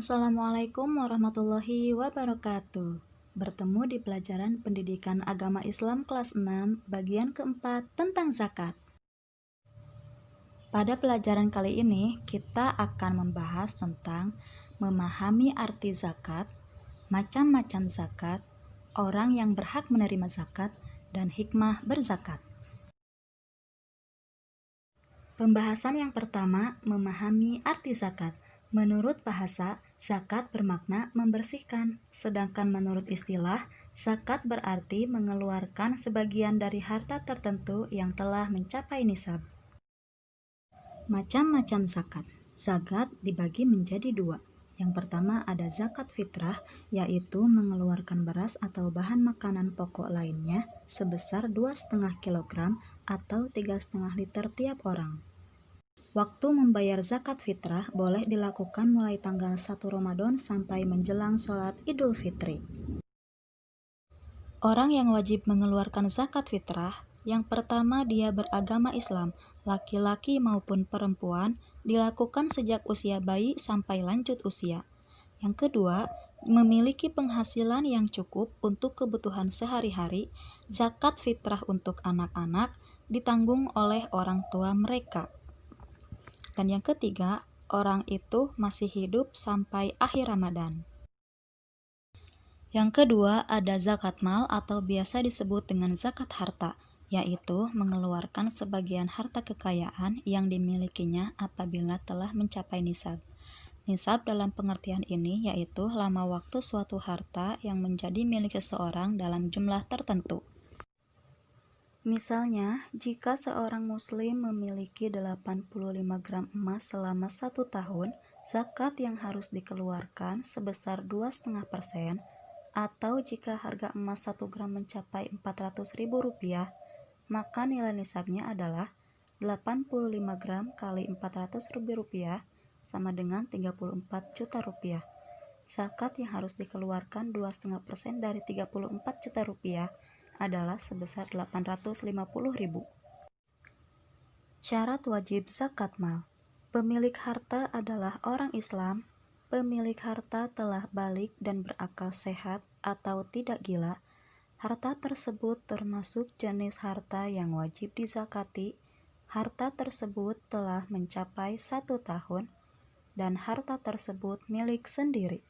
Assalamualaikum warahmatullahi wabarakatuh. Bertemu di pelajaran Pendidikan Agama Islam kelas 6 bagian keempat tentang zakat. Pada pelajaran kali ini kita akan membahas tentang memahami arti zakat, macam-macam zakat, orang yang berhak menerima zakat, dan hikmah berzakat. Pembahasan yang pertama, memahami arti zakat. Menurut bahasa, zakat bermakna membersihkan, sedangkan menurut istilah, zakat berarti mengeluarkan sebagian dari harta tertentu yang telah mencapai nisab. Macam-macam zakat. Zakat dibagi menjadi dua. Yang pertama ada zakat fitrah, yaitu mengeluarkan beras atau bahan makanan pokok lainnya sebesar 2,5 kg atau 3,5 liter tiap orang. Waktu membayar zakat fitrah boleh dilakukan mulai tanggal 1 Ramadan sampai menjelang sholat Idul Fitri. Orang yang wajib mengeluarkan zakat fitrah, yang pertama dia beragama Islam, laki-laki maupun perempuan, dilakukan sejak usia bayi sampai lanjut usia. Yang kedua, memiliki penghasilan yang cukup untuk kebutuhan sehari-hari. Zakat fitrah untuk anak-anak ditanggung oleh orang tua mereka. Dan yang ketiga, orang itu masih hidup sampai akhir Ramadan. Yang kedua, ada zakat mal atau biasa disebut dengan zakat harta, yaitu mengeluarkan sebagian harta kekayaan yang dimilikinya apabila telah mencapai nisab. Nisab dalam pengertian ini yaitu lama waktu suatu harta yang menjadi milik seseorang dalam jumlah tertentu. Misalnya, jika seorang muslim memiliki 85 gram emas selama 1 tahun, zakat yang harus dikeluarkan sebesar 2,5%, atau jika harga emas 1 gram mencapai Rp400.000, maka nilai nisabnya adalah 85 gram kali Rp400.000 sama dengan Rp34 juta. Zakat yang harus dikeluarkan 2,5% dari Rp34 juta adalah sebesar Rp850.000. Syarat wajib zakat mal. Pemilik harta adalah orang Islam, pemilik harta telah balik dan berakal sehat atau tidak gila. Harta tersebut termasuk jenis harta yang wajib dizakati. Harta tersebut telah mencapai 1 tahun dan harta tersebut milik sendiri.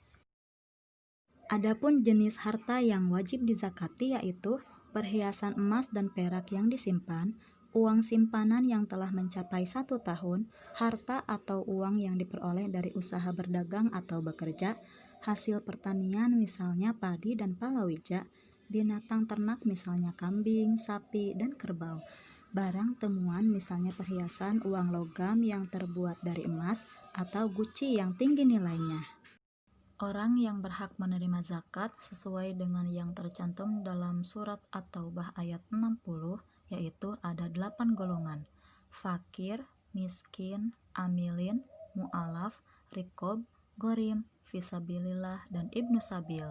Adapun jenis harta yang wajib dizakati yaitu perhiasan emas dan perak yang disimpan, uang simpanan yang telah mencapai 1 tahun, harta atau uang yang diperoleh dari usaha berdagang atau bekerja, hasil pertanian misalnya padi dan palawija, binatang ternak misalnya kambing, sapi, dan kerbau, barang temuan misalnya perhiasan uang logam yang terbuat dari emas atau guci yang tinggi nilainya. Orang yang berhak menerima zakat sesuai dengan yang tercantum dalam surat At-Taubah ayat 60, yaitu ada 8 golongan: fakir, miskin, amilin, mu'alaf, riqob, gorim, fisabilillah, dan ibnu sabil.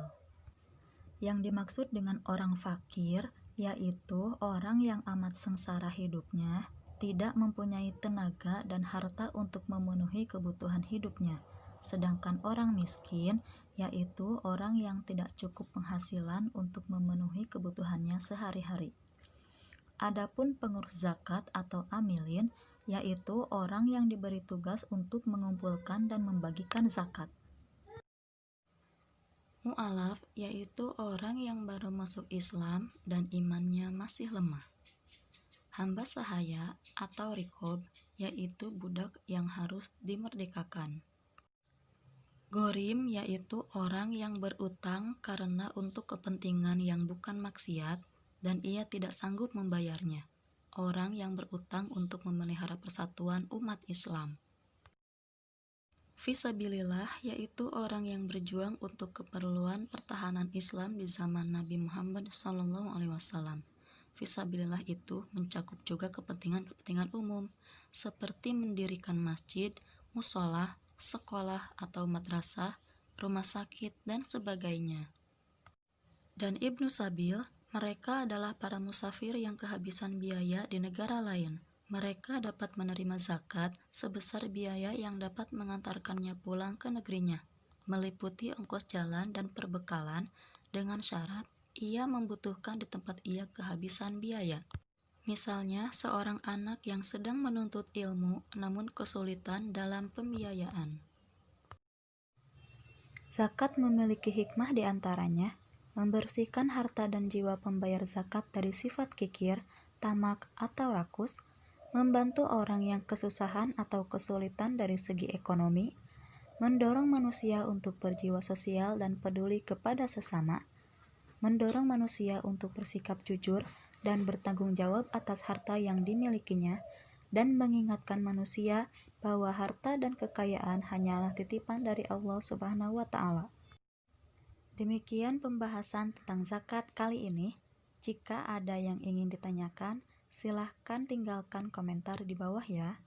Yang dimaksud dengan orang fakir yaitu orang yang amat sengsara hidupnya, tidak mempunyai tenaga dan harta untuk memenuhi kebutuhan hidupnya. Sedangkan orang miskin yaitu orang yang tidak cukup penghasilan untuk memenuhi kebutuhannya sehari-hari. Adapun pengurus zakat atau amilin yaitu orang yang diberi tugas untuk mengumpulkan dan membagikan zakat. Mu'alaf yaitu orang yang baru masuk Islam dan imannya masih lemah. Hamba sahaya atau riqob yaitu budak yang harus dimerdekakan. Gorim yaitu orang yang berutang karena untuk kepentingan yang bukan maksiat dan ia tidak sanggup membayarnya. Orang yang berutang untuk memelihara persatuan umat Islam. Fisabilillah yaitu orang yang berjuang untuk keperluan pertahanan Islam di zaman Nabi Muhammad SAW. Fisabilillah itu mencakup juga kepentingan umum seperti mendirikan masjid, musola, sekolah atau madrasah, rumah sakit, dan sebagainya. Dan ibnu sabil, mereka adalah para musafir yang kehabisan biaya di negara lain. Mereka dapat menerima zakat sebesar biaya yang dapat mengantarkannya pulang ke negerinya. meliputi ongkos jalan dan perbekalan, dengan syarat ia membutuhkan di tempat ia kehabisan biaya. Misalnya, seorang anak yang sedang menuntut ilmu namun kesulitan dalam pembiayaan. Zakat memiliki hikmah di antaranya, membersihkan harta dan jiwa pembayar zakat dari sifat kikir, tamak, atau rakus, membantu orang yang kesusahan atau kesulitan dari segi ekonomi, mendorong manusia untuk berjiwa sosial dan peduli kepada sesama, mendorong manusia untuk bersikap jujur dan bertanggung jawab atas harta yang dimilikinya, dan mengingatkan manusia bahwa harta dan kekayaan hanyalah titipan dari Allah Subhanahu wa Ta'ala. Demikian pembahasan tentang zakat kali ini. Jika ada yang ingin ditanyakan, silahkan tinggalkan komentar di bawah ya.